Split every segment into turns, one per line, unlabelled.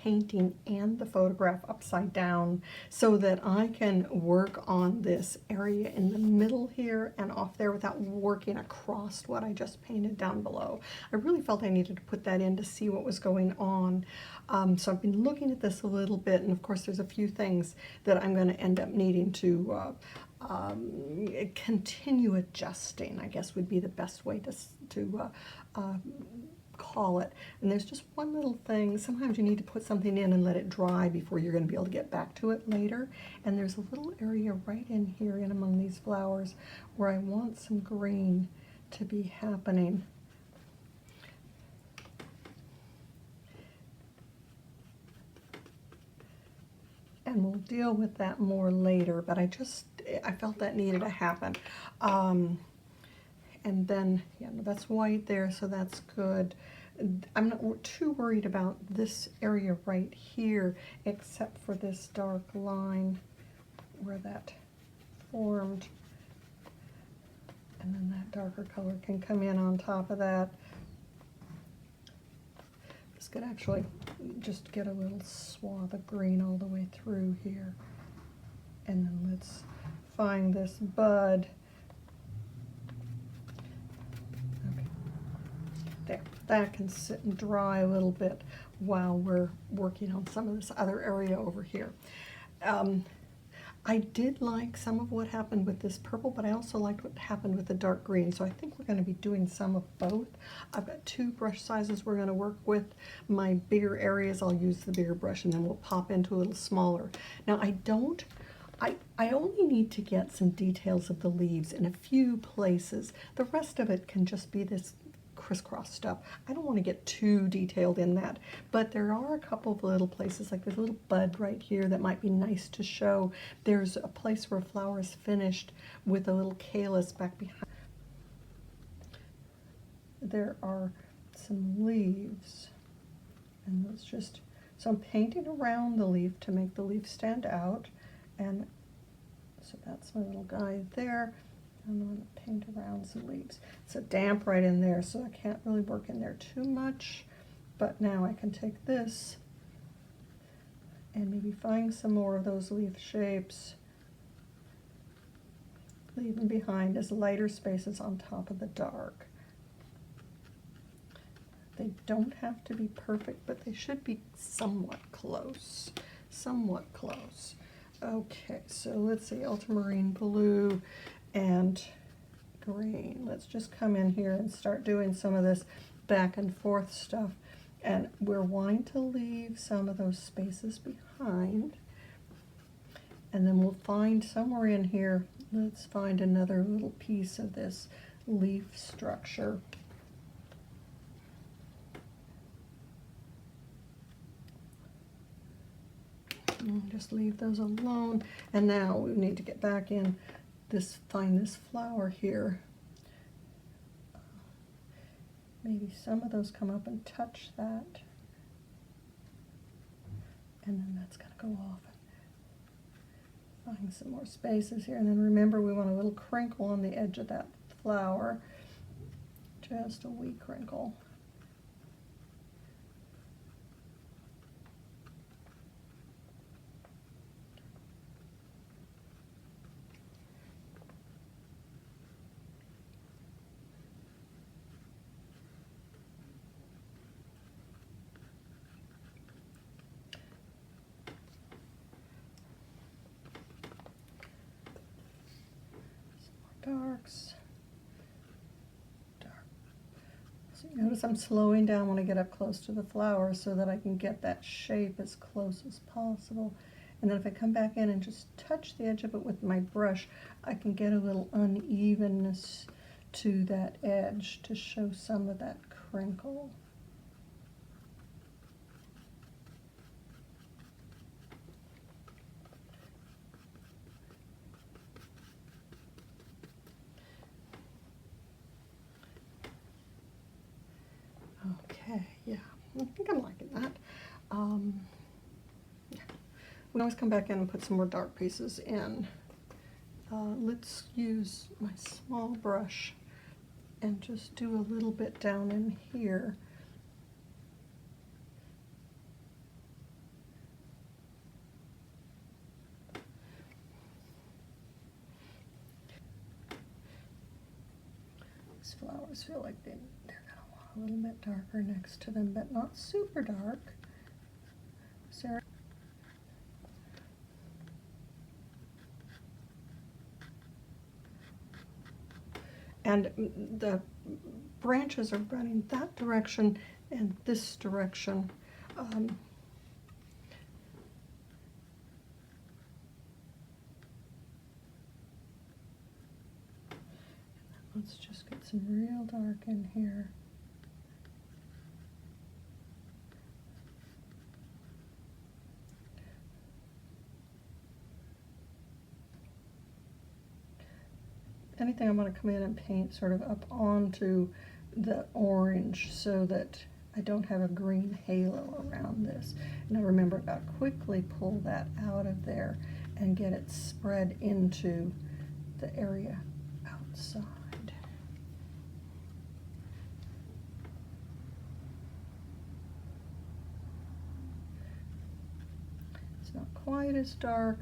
painting and the photograph upside down so that I can work on this area in the middle here and off there without working across what I just painted down below. I really felt I needed to put that in to see what was going on. So I've been looking at this a little bit, and of course there's a few things that I'm going to end up needing to continue adjusting, I guess would be the best way to call it. And there's just one little thing. Sometimes you need to put something in and let it dry before you're going to be able to get back to it later. And there's a little area right in here in among these flowers where I want some green to be happening. And we'll deal with that more later, but I felt that needed to happen. And then, yeah, that's white there, so that's good. I'm not too worried about this area right here, except for this dark line where that formed. And then that darker color can come in on top of that. This could actually just get a little swath of green all the way through here. And then let's find this bud. Okay. There, that can sit and dry a little bit while we're working on some of this other area over here. I did like some of what happened with this purple, but I also liked what happened with the dark green, so I think we're going to be doing some of both. I've got two brush sizes we're going to work with. My bigger areas, I'll use the bigger brush, and then we'll pop into a little smaller. Now, I only need to get some details of the leaves in a few places. The rest of it can just be this crisscross stuff. I don't want to get too detailed in that, but there are a couple of little places, like there's a little bud right here that might be nice to show. There's a place where a flower is finished with a little calyx back behind. There are some leaves, and let's just, so I'm painting around the leaf to make the leaf stand out, and so that's my little guy there. I'm going to paint around some leaves. It's a damp right in there, so I can't really work in there too much. But now I can take this and maybe find some more of those leaf shapes, leaving behind as lighter spaces on top of the dark. They don't have to be perfect, but they should be somewhat close. Somewhat close. Okay, so let's see, ultramarine blue and green. Let's just come in here and start doing some of this back and forth stuff. And we're wanting to leave some of those spaces behind. And then we'll find somewhere in here, let's find another little piece of this leaf structure. And just leave those alone. And now we need to get back in find this flower here. Maybe some of those come up and touch that. And then that's going to go off. Find some more spaces here. And then remember, we want a little crinkle on the edge of that flower. Just a wee crinkle. Darks, dark. So you notice I'm slowing down when I get up close to the flower so that I can get that shape as close as possible. And then if I come back in and just touch the edge of it with my brush, I can get a little unevenness to that edge to show some of that crinkle. Okay, yeah, I think I'm liking that. Yeah. We can always come back in and put some more dark pieces in. Let's use my small brush and just do a little bit down in here. These flowers feel like they're gonna want a little bit darker next to them, but not super dark. Sarah. And the branches are running that direction and this direction. Let's just get some real dark in here. Anything I'm going to come in and paint sort of up onto the orange so that I don't have a green halo around this. Now remember, I've got to quickly pull that out of there and get it spread into the area outside. It's not quite as dark,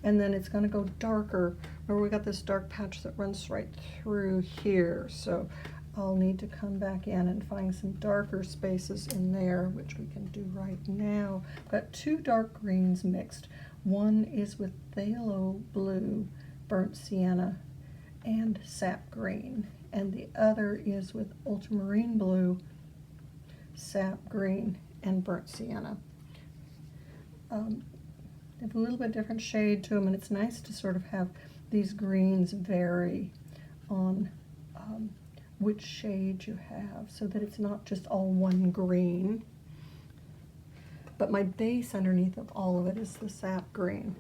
and then it's going to go darker. Remember, we got this dark patch that runs right through here, so I'll need to come back in and find some darker spaces in there, which we can do right now. I've got two dark greens mixed. One is with phthalo blue, burnt sienna, and sap green, and the other is with ultramarine blue, sap green, and burnt sienna. They have a little bit different shade to them, and it's nice to sort of have these greens vary on which shade you have, so that it's not just all one green. But my base underneath of all of it is the sap green.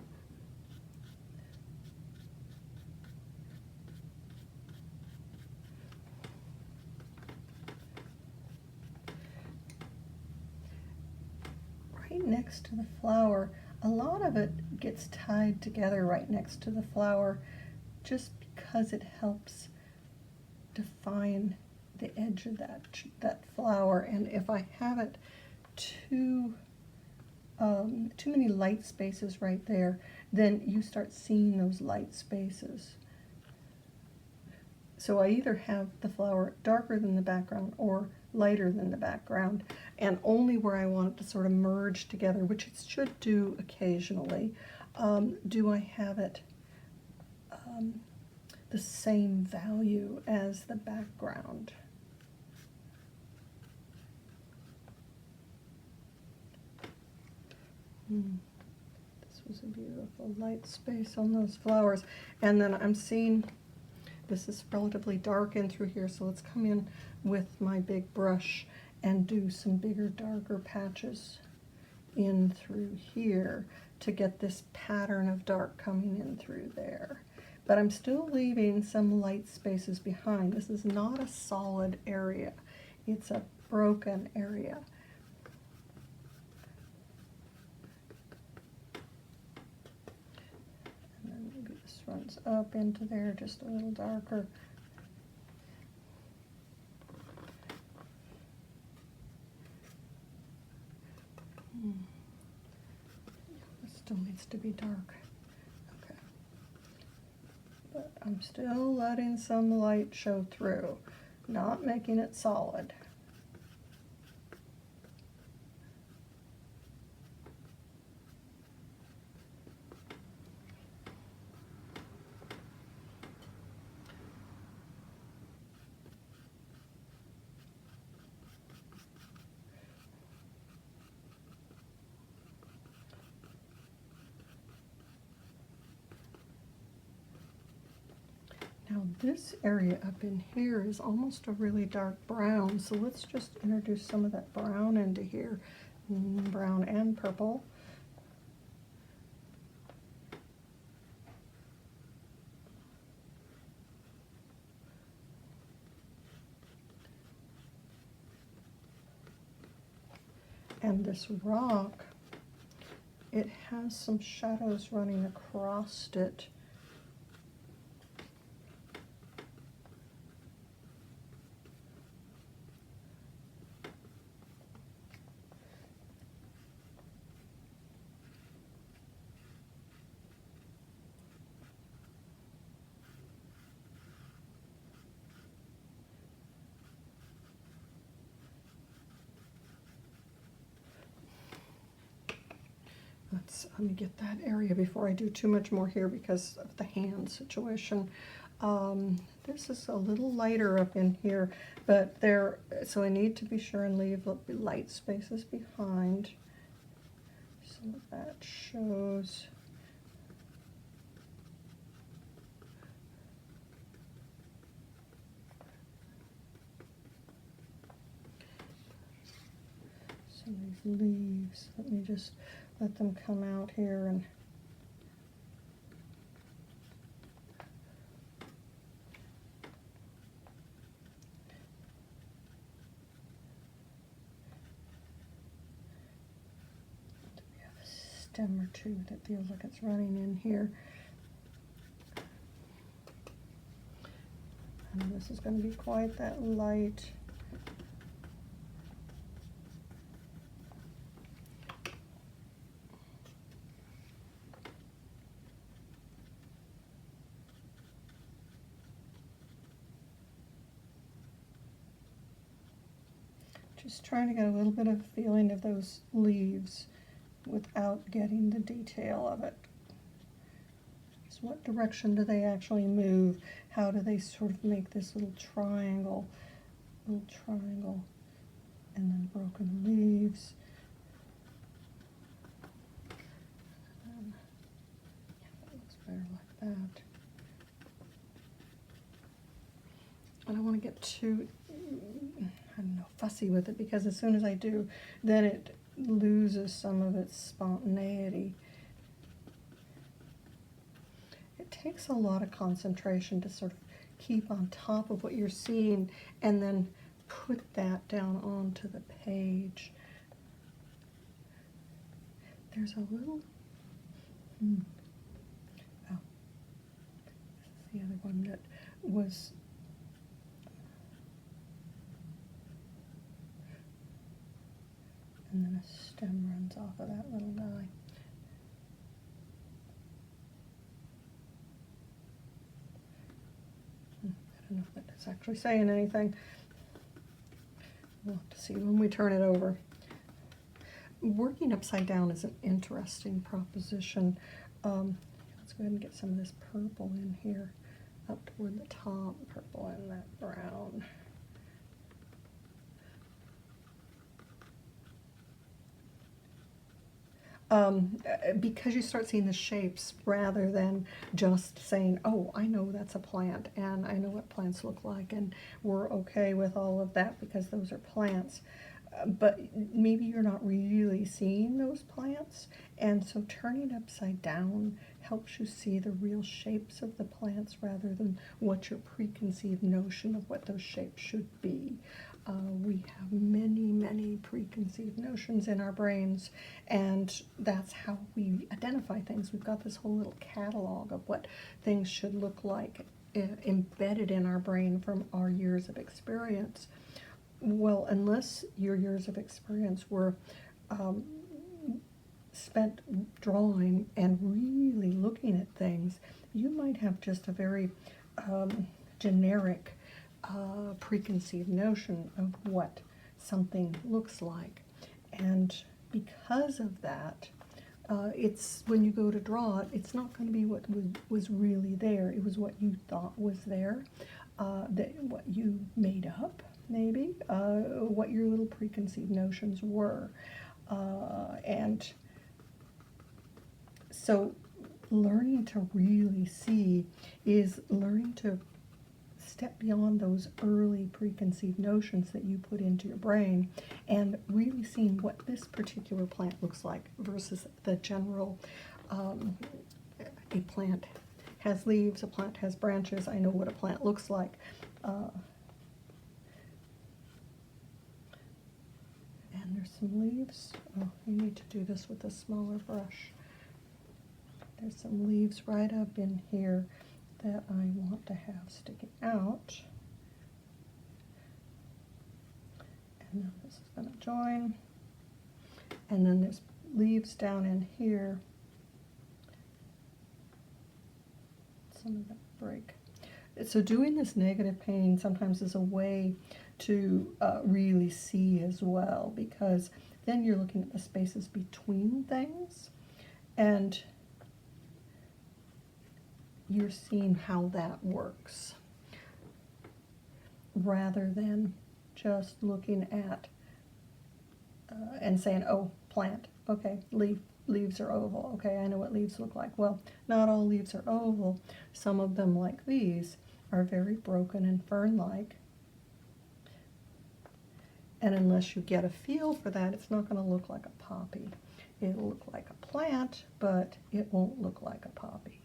Right next to the flower, a lot of it gets tied together right next to the flower just because it helps define the edge of that flower. And if I have it too many light spaces right there, then you start seeing those light spaces. So I either have the flower darker than the background or lighter than the background, and only where I want it to sort of merge together, which it should do occasionally, do I have it the same value as the background. This was a beautiful light space on those flowers. And then I'm seeing this is relatively dark in through here, so let's come in with my big brush and do some bigger, darker patches in through here to get this pattern of dark coming in through there. But I'm still leaving some light spaces behind. This is not a solid area. It's a broken area. And then maybe this runs up into there just a little darker. This still needs to be dark. Okay. But I'm still letting some light show through, not making it solid. Now this area up in here is almost a really dark brown, so let's just introduce some of that brown into here, brown and purple. And this rock, it has some shadows running across it. Let me get that area before I do too much more here because of the hand situation. This is a little lighter up in here, but there, so I need to be sure and leave light spaces behind. So that shows. Some of these leaves, let me just let them come out here and we have a stem or two that feels like it's running in here. And this is going to be quite that light. Just trying to get a little bit of feeling of those leaves without getting the detail of it. So what direction do they actually move? How do they sort of make this little triangle, and then broken leaves. That looks better like that. I don't want to get too, I don't know, fussy with it, because as soon as I do, then it loses some of its spontaneity. It takes a lot of concentration to sort of keep on top of what you're seeing and then put that down onto the page. There's a little, oh, this is the other one that was, and then a stem runs off of that little guy. I don't know if that's actually saying anything. We'll have to see when we turn it over. Working upside down is an interesting proposition. Let's go ahead and get some of this purple in here, up toward the top, purple and that brown. Because you start seeing the shapes rather than just saying, oh, I know that's a plant and I know what plants look like and we're okay with all of that because those are plants. But maybe you're not really seeing those plants, and so turning upside down helps you see the real shapes of the plants rather than what your preconceived notion of what those shapes should be. We have many preconceived notions in our brains, and that's how we identify things. We've got this whole little catalog of what things should look like embedded in our brain from our years of experience. Well, unless your years of experience were spent drawing and really looking at things, you might have just a very generic preconceived notion of what something looks like. And because of that, it's when you go to draw it, it's not going to be what was really there. It was what you thought was there, what you made up, maybe, what your little preconceived notions were. And so learning to really see is learning to step beyond those early preconceived notions that you put into your brain and really seeing what this particular plant looks like versus the general, a plant has leaves, a plant has branches, I know what a plant looks like. And there's some leaves. Oh, you need to do this with a smaller brush. There's some leaves right up in here that I want to have sticking out. And then this is going to join. And then there's leaves down in here. Some of that break. So doing this negative painting sometimes is a way to really see as well, because then you're looking at the spaces between things. And you're seeing how that works, rather than just looking at and saying, oh, plant, okay, leaves are oval, okay, I know what leaves look like. Well, not all leaves are oval. Some of them, like these, are very broken and fern-like. And unless you get a feel for that, it's not going to look like a poppy. It'll look like a plant, but it won't look like a poppy.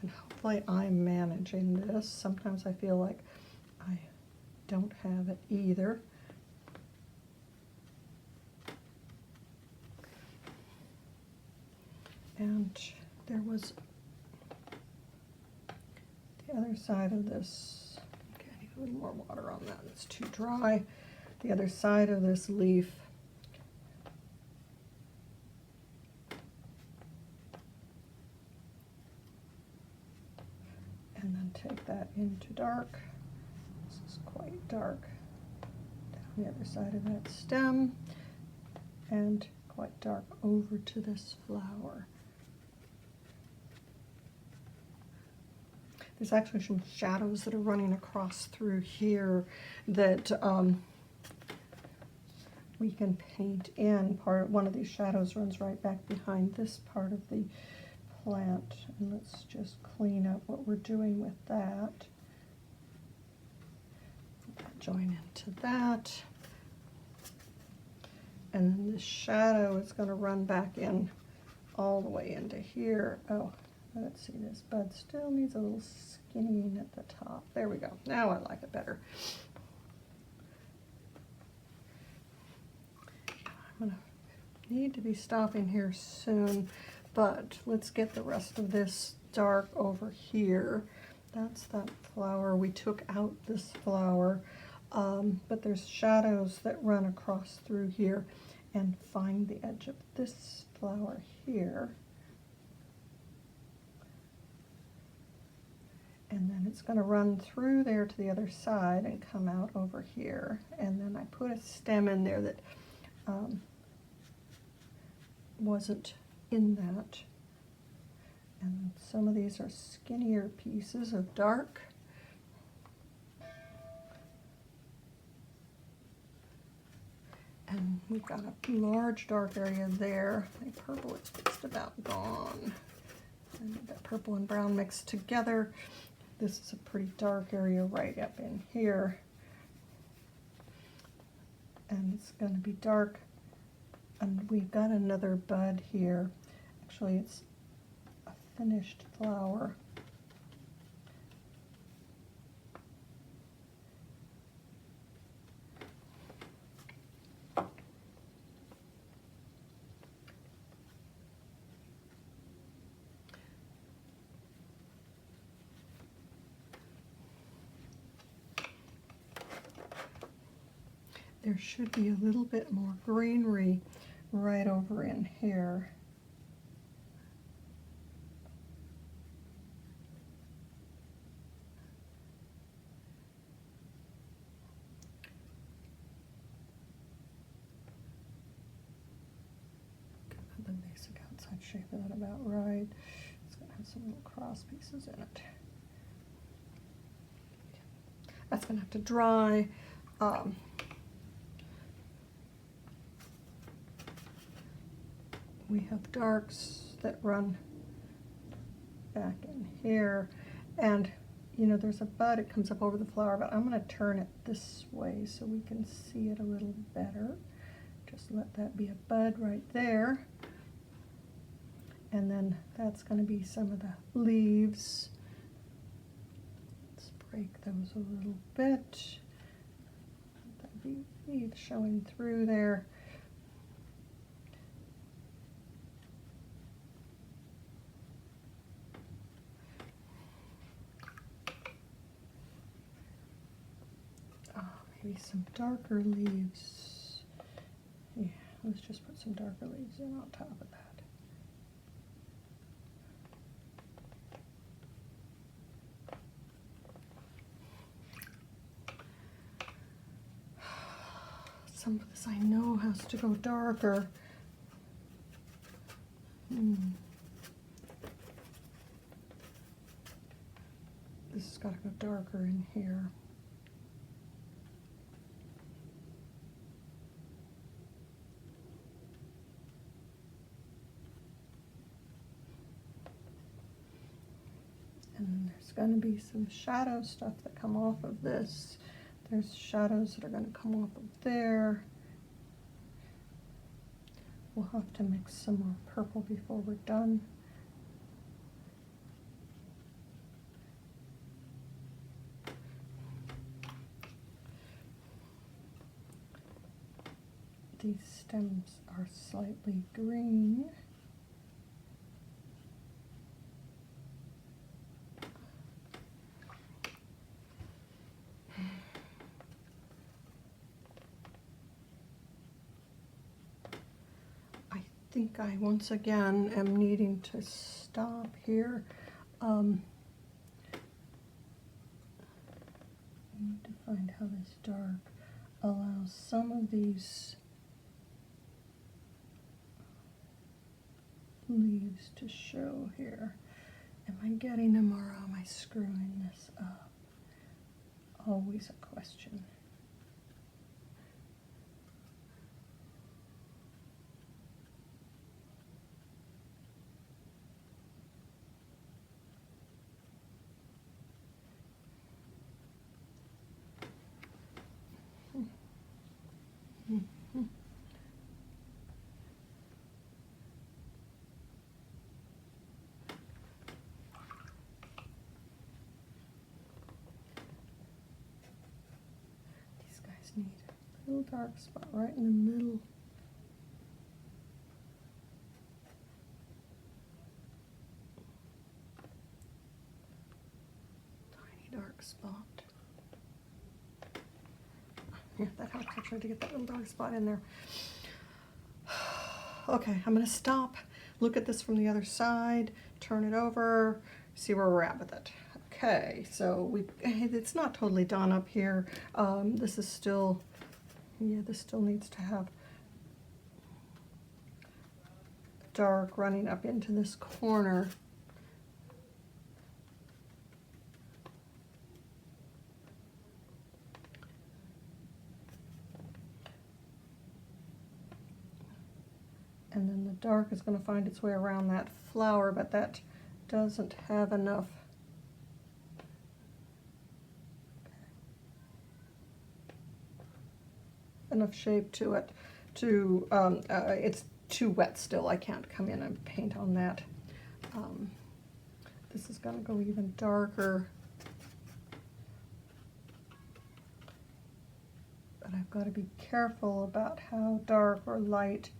And hopefully I'm managing this. Sometimes I feel like I don't have it either. And there was the other side of this. Okay, I need a little more water on that. It's too dry. The other side of this leaf. And then take that into dark. This is quite dark. Down the other side of that stem. And quite dark over to this flower. There's actually some shadows that are running across through here that we can paint in. One of these shadows runs right back behind this part of the plant. And let's just clean up what we're doing with that. Join into that. And then this shadow is going to run back in all the way into here. Oh, let's see, this bud still needs a little skinning at the top. There we go. Now I like it better. I'm going to need to be stopping here soon, but let's get the rest of this dark over here. That's that flower. We took out this flower, but there's shadows that run across through here, and find the edge of this flower here. And then it's going to run through there to the other side and come out over here. And then I put a stem in there that wasn't in that. And some of these are skinnier pieces of dark. And we've got a large dark area there. My purple is just about gone. I need that purple and brown mixed together. This is a pretty dark area right up in here. And it's going to be dark. And we've got another bud here. Actually, it's a finished flower. There should be a little bit more greenery right over in here. Got the basic outside shape of that about right. It's going to have some little cross pieces in it. That's going to have to dry. We have darks that run back in here, and you know there's a bud, it comes up over the flower, but I'm going to turn it this way so we can see it a little better. Just let that be a bud right there, and then that's going to be some of the leaves. Let's break those a little bit. Let that be leaves showing through there. Maybe some darker leaves. Yeah, let's just put some darker leaves in on top of that. Some of this I know has to go darker. This has got to go darker in here. And there's going to be some shadow stuff that come off of this. There's shadows that are going to come off of there. We'll have to mix some more purple before we're done. These stems are slightly green. I think I once again am needing to stop here. I need to find how this dark allows some of these leaves to show here. Am I getting them or am I screwing this up? Always a question. Need a little dark spot right in the middle. Tiny dark spot. Yeah, that helps actually to get that little dark spot in there. Okay, I'm going to stop, look at this from the other side, turn it over, see where we're at with it. Okay, so it's not totally done up here. This is still, yeah, this still needs to have dark running up into this corner. And then the dark is going to find its way around that flower, but that doesn't have enough shape to it to it's too wet still. I can't come in and paint on that. This is going to go even darker, but I've got to be careful about how dark or light.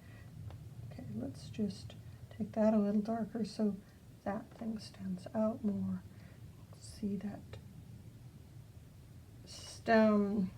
Okay, let's just take that a little darker so that thing stands out more. See that stem.